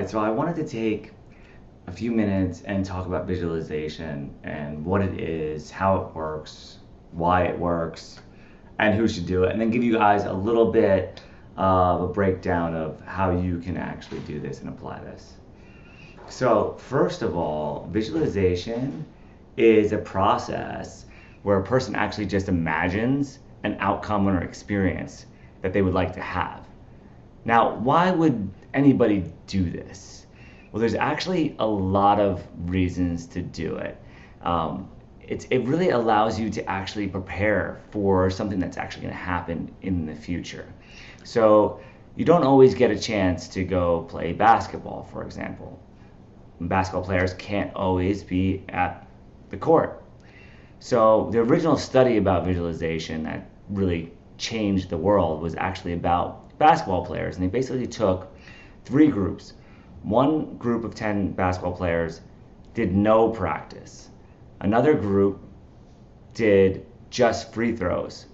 right, so I wanted to take a few minutes and talk about visualization and what it is, how it works, why it works, and who should do it, and then give you guys a little bit of a breakdown of how you can actually do this and apply this. So, first of all, visualization is a process where a person actually just imagines an outcome or experience that they would like to have. Now, why would anybody do this? Well, there's actually a lot of reasons to do it. It really allows you to actually prepare for something that's actually going to happen in the future. So you don't always get a chance to go play basketball, for example. Basketball players can't always be at the court. So the original study about visualization that really changed the world was actually about basketball players, and they basically took three groups. One group of 10 basketball players did no practice. Another group did just free throws,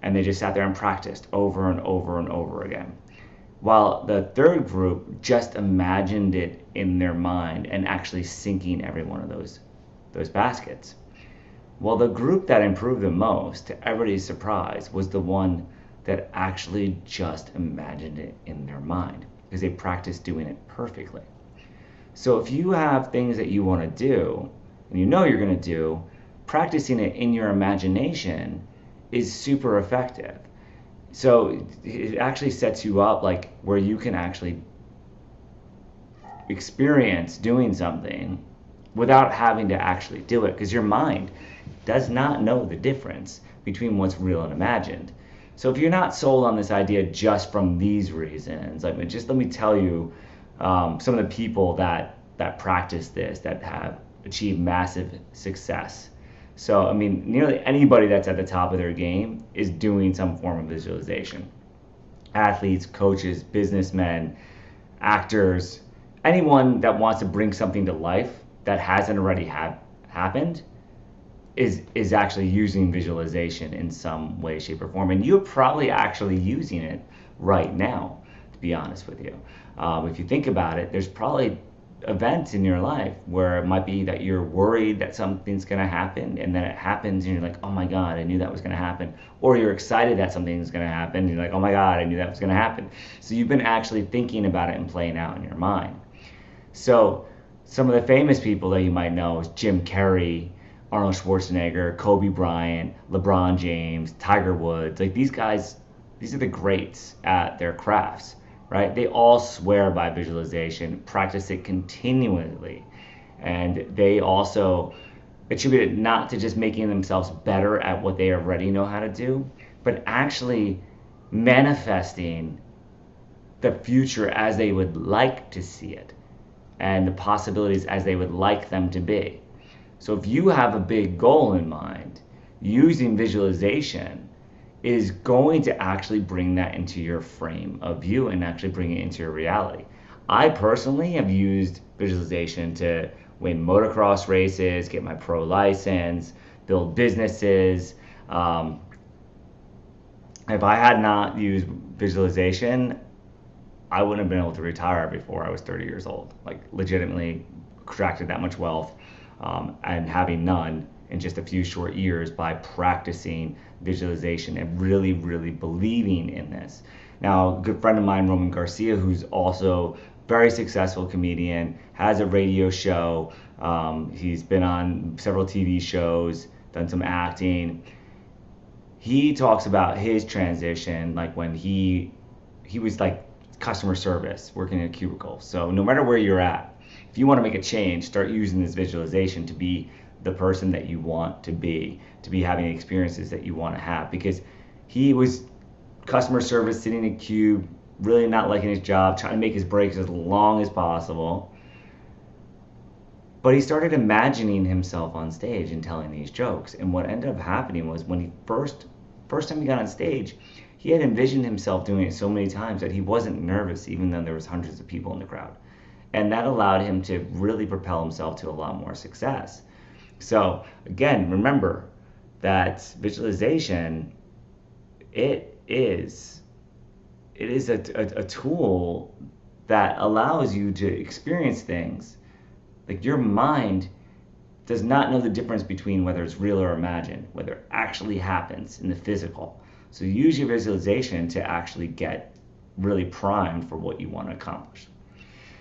and they just sat there and practiced over and over and over again. While the third group just imagined it in their mind and actually sinking every one of those baskets. Well, the group that improved the most, to everybody's surprise, was the one that actually just imagined it in their mind because they practiced doing it perfectly. So if you have things that you want to do and you know you're going to do, practicing it in your imagination is super effective. So it actually sets you up like where you can actually experience doing something without having to actually do it, because your mind does not know the difference between what's real and imagined. So if you're not sold on this idea just from these reasons, I mean, just let me tell you some of the people that practice this that have achieved massive success. So, I mean, nearly anybody that's at the top of their game is doing some form of visualization. Athletes, coaches, businessmen, actors, anyone that wants to bring something to life that hasn't already happened is actually using visualization in some way, shape, or form. And you're probably actually using it right now, to be honest with you. If you think about it, there's probably events in your life where it might be that you're worried that something's going to happen, and then it happens and you're like, oh my God, I knew that was going to happen. Or you're excited that something's going to happen and you're like, oh my God, I knew that was going to happen. So you've been actually thinking about it and playing out in your mind. So some of the famous people that you might know is Jim Carrey, Arnold Schwartzeneger, Kobe Bryant, Lebron James, Tiger Woods. Like these guys, these are the greats at their crafts, right? They all swear by visualization, practice it continually, and they also attribute it not to just making themselves better at what they already know how to do, but actually manifesting the future as they would like to see it and the possibilities as they would like them to be. So if you have a big goal in mind, using visualization is going to actually bring that into your frame of view and actually bring it into your reality. I personally have used visualization to win motocross races, get my pro license, build businesses. If I had not used visualization, I wouldn't have been able to retire before I was 30 years old. Like legitimately extracted that much wealth and having none in just a few short years by practicing visualization and really, really believing in this. Now, a good friend of mine, Roman Garcia, who's also very successful comedian, has a radio show. He's been on several TV shows, done some acting. He talks about his transition, like when he was like customer service, working in a cubicle. So no matter where you're at, if you want to make a change, start using this visualization to be the person that you want to be having the experiences that you want to have. Because he was customer service, sitting in a cube, really not liking his job, trying to make his breaks as long as possible. But he started imagining himself on stage and telling these jokes. And what ended up happening was when he first time he got on stage, he had envisioned himself doing it so many times that he wasn't nervous, even though there was hundreds of people in the crowd. And that allowed him to really propel himself to a lot more success. So again, remember that visualization, it is a tool that allows you to experience things. Like, your mind does not know the difference between whether it's real or imagined, whether it actually happens in the physical. So use your visualization to actually get really primed for what you want to accomplish.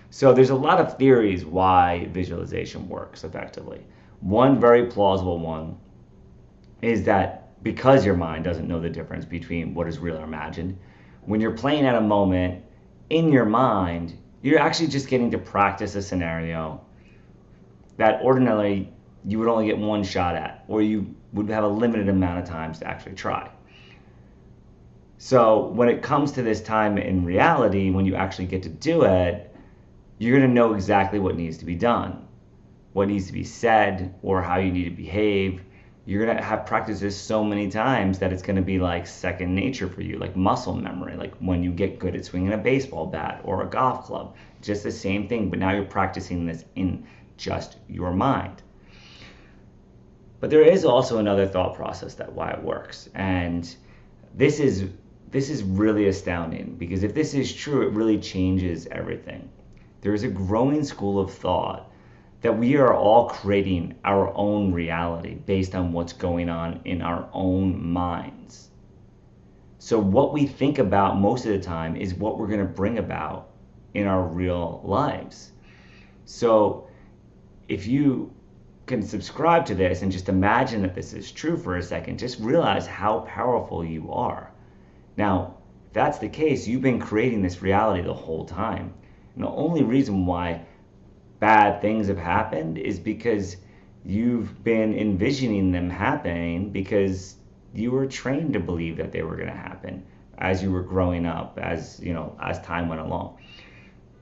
So there's a lot of theories why visualization works effectively. One very plausible one is that because your mind doesn't know the difference between what is real or imagined, when you're playing at a moment in your mind, you're actually just getting to practice a scenario that ordinarily you would only get one shot at, or you would have a limited amount of times to actually try. So when it comes to this time in reality, when you actually get to do it, you're going to know exactly what needs to be done, what needs to be said, or how you need to behave. You're going to have practiced this so many times that it's going to be like second nature for you, like muscle memory, like when you get good at swinging a baseball bat or a golf club. Just the same thing, but now you're practicing this in just your mind. But there is also another thought process that why it works, and this is really astounding, because if this is true, it really changes everything. There is a growing school of thought that we are all creating our own reality based on what's going on in our own minds. So what we think about most of the time is what we're going to bring about in our real lives. So if you can subscribe to this and just imagine that this is true for a second, just realize how powerful you are. Now, if that's the case, you've been creating this reality the whole time. And the only reason why bad things have happened is because you've been envisioning them happening, because you were trained to believe that they were going to happen as you were growing up, as time went along.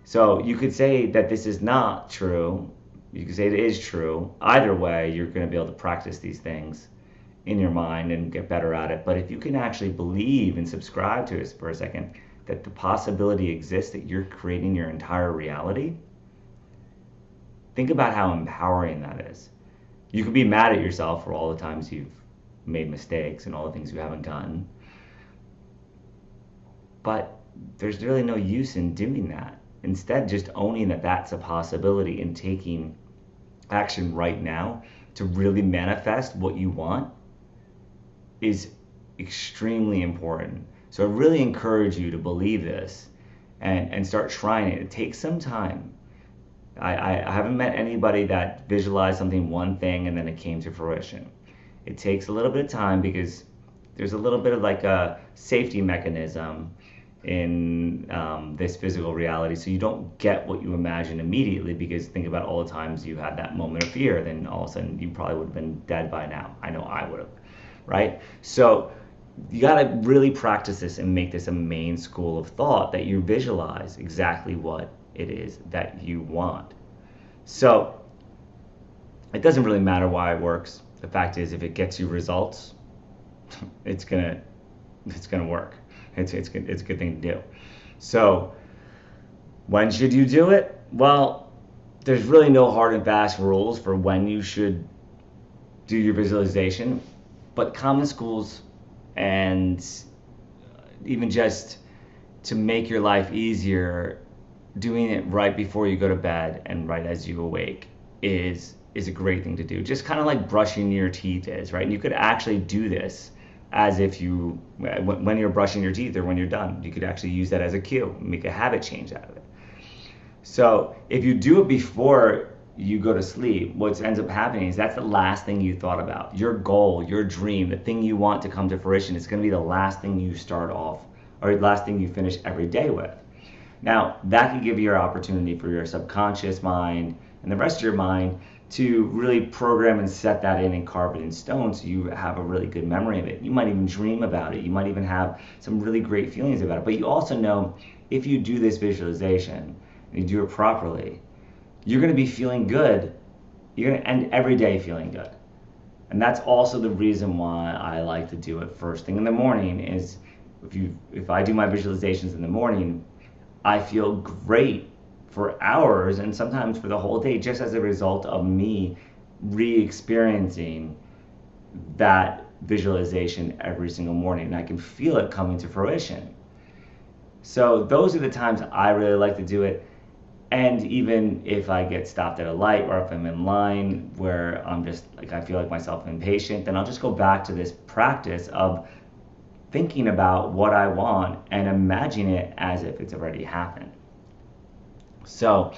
So you could say that this is not true. You could say it is true. Either way, you're going to be able to practice these things in your mind and get better at it. But if you can actually believe and subscribe to it for a second, that the possibility exists that you're creating your entire reality, think about how empowering that is. You could be mad at yourself for all the times you've made mistakes and all the things you haven't done, but there's really no use in doing that. Instead, just owning that that's a possibility and taking action right now to really manifest what you want is extremely important. So I really encourage you to believe this and start trying it. It takes some time. I haven't met anybody that visualized something one thing and then it came to fruition. It takes a little bit of time, because there's a little bit of like a safety mechanism in this physical reality, so you don't get what you imagine immediately, because think about all the times you had that moment of fear, then all of a sudden you probably would have been dead by now. I know I would have, right? So you got to really practice this and make this a main school of thought, that you visualize exactly what it is that you want. So it doesn't really matter why it works. The fact is, if it gets you results, it's gonna work. It's a good thing to do. So when should you do it? Well, there's really no hard and fast rules for when you should do your visualization, but common schools, and even just to make your life easier, doing it right before you go to bed and right as you awake is a great thing to do. Just kind of like brushing your teeth is, right? And you could actually do this as if you, when you're brushing your teeth or when you're done, you could actually use that as a cue, make a habit change out of it. So if you do it before you go to sleep, what ends up happening is that's the last thing you thought about. Your goal, your dream, the thing you want to come to fruition is going to be the last thing you start off, or the last thing you finish every day with. Now, that can give you your opportunity for your subconscious mind and the rest of your mind to really program and set that in and carve it in stone, so you have a really good memory of it. You might even dream about it. You might even have some really great feelings about it. But you also know, if you do this visualization and you do it properly, you're going to be feeling good. You're going to end every day feeling good. And that's also the reason why I like to do it first thing in the morning. Is if I do my visualizations in the morning, I feel great for hours and sometimes for the whole day, just as a result of me re-experiencing that visualization every single morning, and I can feel it coming to fruition. So those are the times I really like to do it. And even if I get stopped at a light or if I'm in line where I'm just like, I feel like myself impatient, then I'll just go back to this practice of thinking about what I want and imagine it as if it's already happened. So,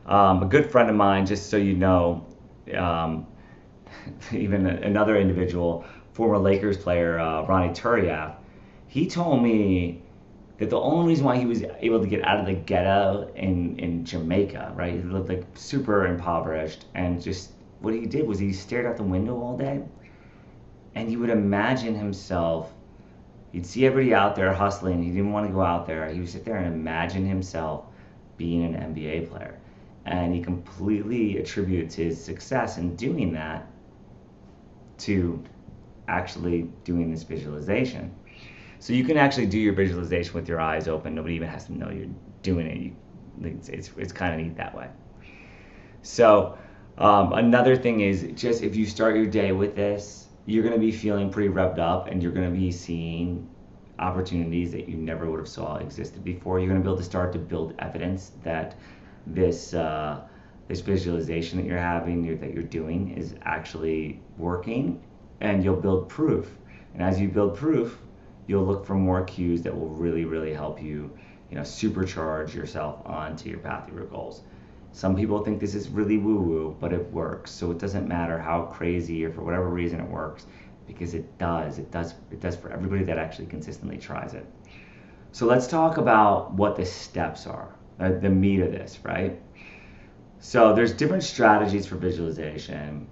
a good friend of mine, just so you know, um, even another individual, former Lakers player, Ronnie Turiaf, he told me that the only reason why he was able to get out of the ghetto in Jamaica, right? He lived like super impoverished, and just what he did was he stared out the window all day, and he would imagine himself. He'd see everybody out there hustling. He didn't want to go out there. He would sit there and imagine himself being an NBA player, and he completely attributes his success in doing that to actually doing this visualization. So you can actually do your visualization with your eyes open. Nobody even has to know you're doing it. It's kind of neat that way. So another thing is just if you start your day with this, you're going to be feeling pretty revved up, and you're going to be seeing opportunities that you never would have saw existed before. You're going to be able to start to build evidence that this this visualization that you're having, that you're doing, is actually working, and you'll build proof. And as you build proof, you'll look for more cues that will really, really help you, supercharge yourself onto your path to your goals. Some people think this is really woo-woo, but it works. So it doesn't matter how crazy or for whatever reason it works, because it does. It does for everybody that actually consistently tries it. So let's talk about what the steps are, the meat of this, right? So there's different strategies for visualization.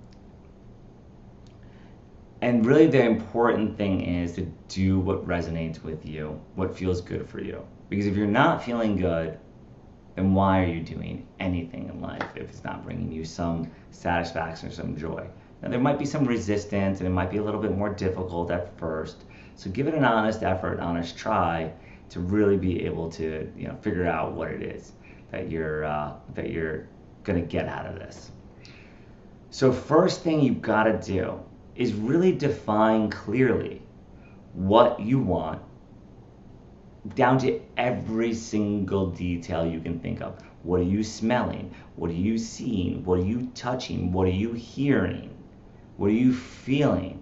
And really the important thing is to do what resonates with you, what feels good for you. Because if you're not feeling good, then why are you doing anything in life if it's not bringing you some satisfaction or some joy? Now there might be some resistance, and it might be a little bit more difficult at first. So give it an honest effort, honest try to really be able to figure out what it is that you're gonna get out of this. So first thing you've got to do is really define clearly what you want, down to every single detail you can think of. What are you smelling? What are you seeing? What are you touching? What are you hearing? What are you feeling?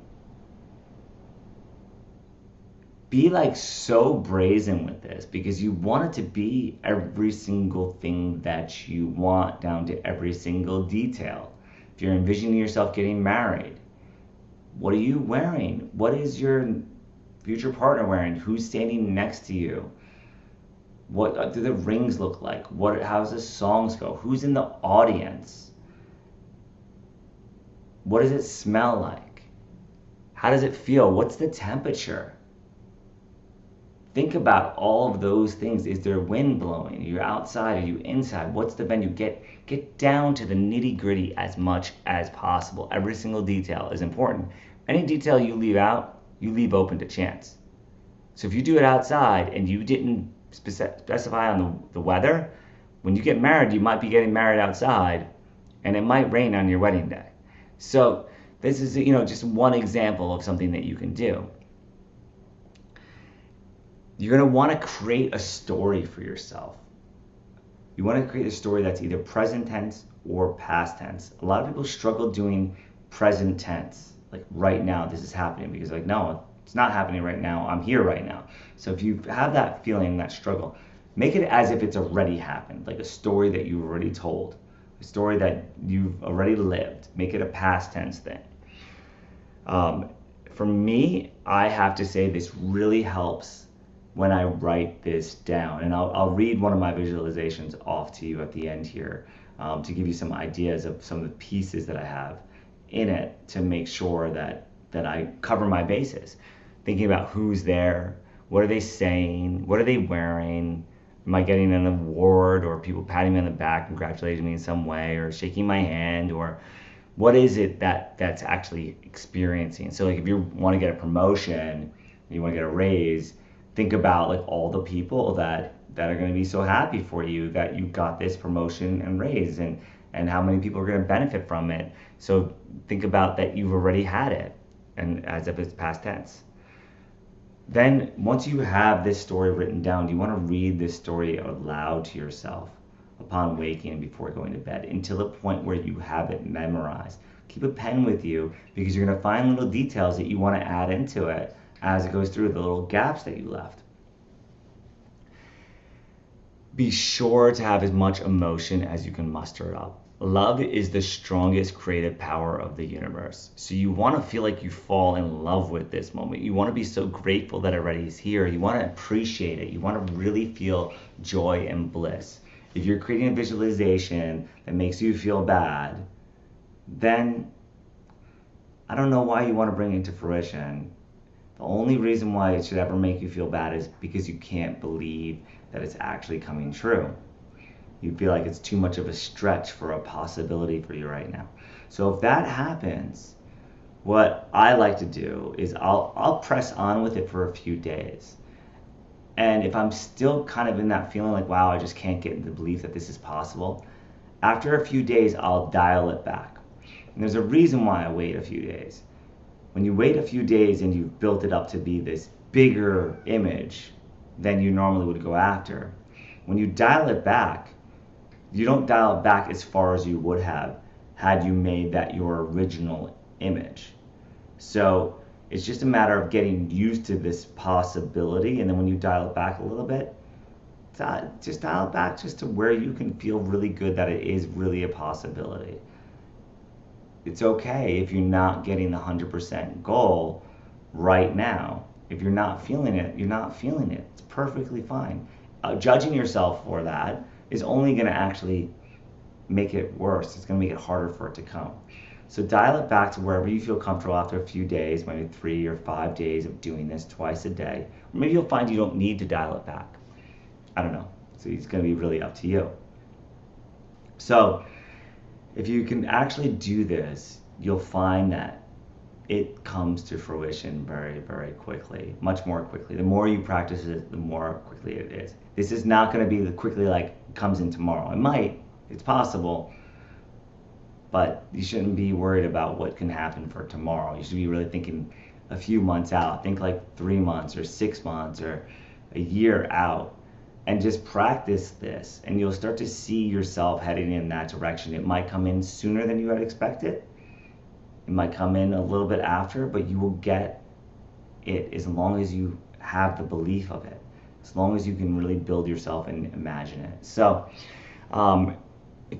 Be like so brazen with this, because you want it to be every single thing that you want, down to every single detail. If you're envisioning yourself getting married, what are you wearing? What is your future partner wearing? Who's standing next to you? What do the rings look like? How's the songs go? Who's in the audience? What does it smell like? How does it feel? What's the temperature? Think about all of those things. Is there wind blowing? Are you outside? Are you inside? What's the venue? Get down to the nitty gritty as much as possible. Every single detail is important. Any detail you leave out, you leave open to chance. So if you do it outside and you didn't specify on the weather, when you get married, you might be getting married outside, and it might rain on your wedding day. So this is just one example of something that you can do. You're going to want to create a story for yourself. You want to create a story that's either present tense or past tense. A lot of people struggle doing present tense, like right now this is happening, because no, it's not happening right now, I'm here right now. So if you have that feeling, that struggle, make it as if it's already happened, like a story that you've already told, a story that you've already lived. Make it a past tense thing. For me, I have to say this really helps when I write this down. And I'll read one of my visualizations off to you at the end here, to give you some ideas of some of the pieces that I have in it to make sure that I cover my bases. Thinking about who's there, what are they saying, what are they wearing, am I getting an award, or people patting me on the back, congratulating me in some way, or shaking my hand, or what is it that's actually experiencing. So if you want to get a promotion, you want to get a raise, think about all the people that are going to be so happy for you that you got this promotion and raise, and how many people are going to benefit from it. So think about that you've already had it, and as if it's past tense. Then, once you have this story written down, you want to read this story aloud to yourself upon waking and before going to bed until the point where you have it memorized. Keep a pen with you because you're going to find little details that you want to add into it as it goes through, the little gaps that you left. Be sure to have as much emotion as you can muster up. Love is the strongest creative power of the universe. So you want to feel like you fall in love with this moment. You want to be so grateful that it already is here. You want to appreciate it. You want to really feel joy and bliss. If you're creating a visualization that makes you feel bad, then I don't know why you want to bring it to fruition. The only reason why it should ever make you feel bad is because you can't believe that it's actually coming true. You feel like it's too much of a stretch for a possibility for you right now. So if that happens, what I like to do is I'll press on with it for a few days. And if I'm still kind of in that feeling like, wow, I just can't get the belief that this is possible, after a few days, I'll dial it back. And there's a reason why I wait a few days. When you wait a few days and you've built it up to be this bigger image than you normally would go after, when you dial it back, you don't dial it back as far as you would have had you made that your original image. So it's just a matter of getting used to this possibility, and then when you dial it back a little bit, just dial it back just to where you can feel really good that it is really a possibility. It's okay if you're not getting the 100% goal right now. If you're not feeling it, you're not feeling it. It's perfectly fine. Judging yourself for that is only going to actually make it worse. It's going to make it harder for it to come. So dial it back to wherever you feel comfortable after a few days, maybe 3 or 5 days of doing this twice a day. Or maybe you'll find you don't need to dial it back. I don't know. So it's going to be really up to you. So if you can actually do this, you'll find that it comes to fruition very, very quickly, much more quickly. The more you practice it, the more quickly it is. This is not going to be the quickly like comes in tomorrow. It might, it's possible, but you shouldn't be worried about what can happen for tomorrow. You should be really thinking a few months out. Think like 3 months or 6 months or a year out, and just practice this, and you'll start to see yourself heading in that direction. It might come in sooner than you had expected. It might come in a little bit after, but you will get it as long as you have the belief of it, as long as you can really build yourself and imagine it. So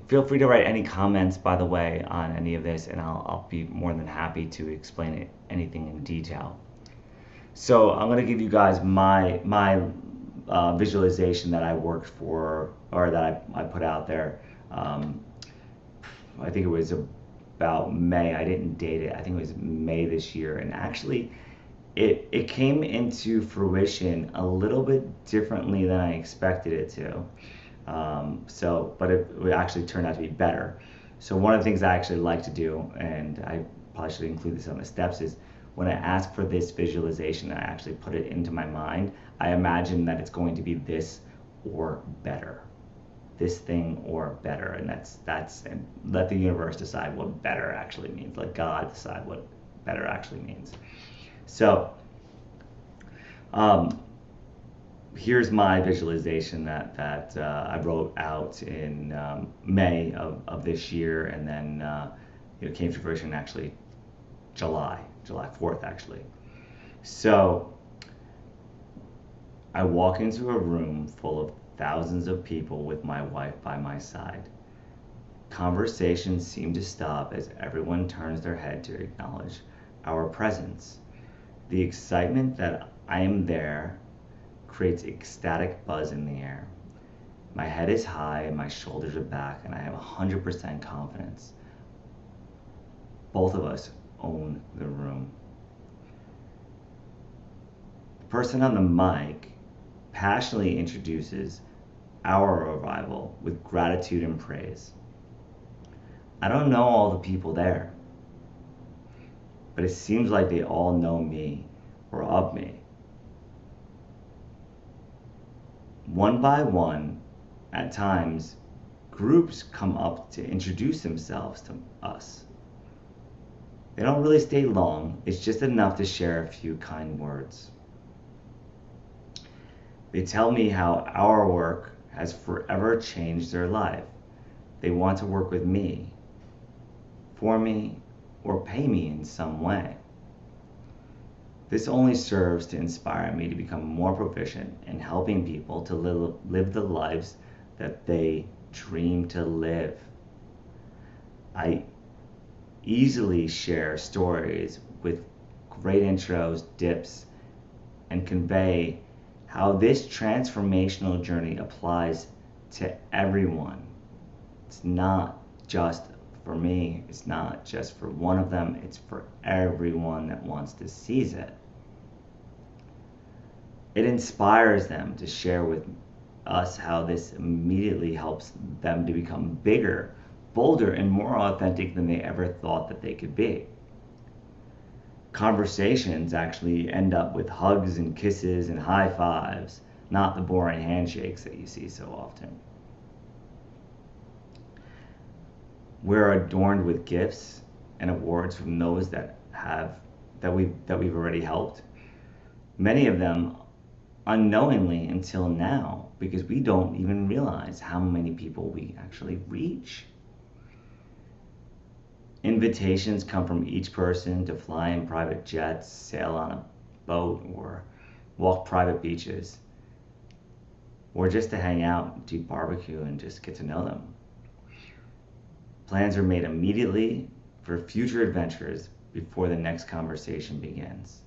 feel free to write any comments, by the way, on any of this, and I'll be more than happy to explain it, anything in detail. So I'm going to give you guys my visualization that I worked for, or that I put out there. I think it was about May. I didn't date it. I think it was May this year, and actually it came into fruition a little bit differently than I expected it to. But it actually turned out to be better. So one of the things I actually like to do, and I probably should include this on the steps, is when I ask for this visualization, I actually put it into my mind. I imagine that it's going to be this or better, this thing or better, and and let the universe decide what better actually means. Let God decide what better actually means. So here's my visualization that I wrote out in May of this year, and then it came to fruition actually July 4th actually. So I walk into a room full of thousands of people with my wife by my side. Conversations seem to stop as everyone turns their head to acknowledge our presence. The excitement that I am there creates ecstatic buzz in the air. My head is high and my shoulders are back, and I have 100% confidence. Both of us own the room. The person on the mic passionately introduces our arrival with gratitude and praise. I don't know all the people there, but it seems like they all know me or of me. One by one, at times, groups come up to introduce themselves to us. They don't really stay long, it's just enough to share a few kind words. They tell me how our work has forever changed their life. They want to work with me, for me, or pay me in some way. This only serves to inspire me to become more proficient in helping people to live the lives that they dream to live. I easily share stories with great intros, dips, and convey how this transformational journey applies to everyone. It's not just for me, it's not just for one of them, it's for everyone that wants to seize it. It inspires them to share with us how this immediately helps them to become bigger, bolder, and more authentic than they ever thought that they could be. Conversations actually end up with hugs and kisses and high fives, not the boring handshakes that you see so often. We're adorned with gifts and awards from those that we've already helped. Many of them unknowingly until now, because we don't even realize how many people we actually reach. Invitations come from each person to fly in private jets, sail on a boat, or walk private beaches, or just to hang out, do barbecue, and just get to know them. Plans are made immediately for future adventures before the next conversation begins.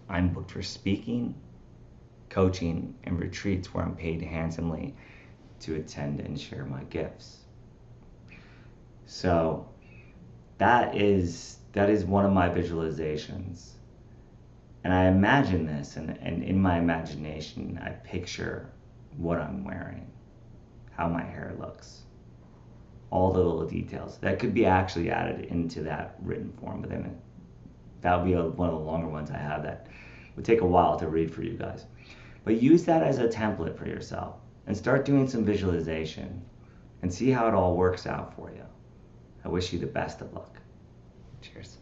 I'm booked for speaking, coaching, and retreats where I'm paid handsomely to attend and share my gifts. So that is one of my visualizations. And I imagine this, and in my imagination, I picture what I'm wearing, how my hair looks, all the little details. That could be actually added into that written form, but then that would be one of the longer ones I have that would take a while to read for you guys. But use that as a template for yourself and start doing some visualization and see how it all works out for you. I wish you the best of luck. Cheers.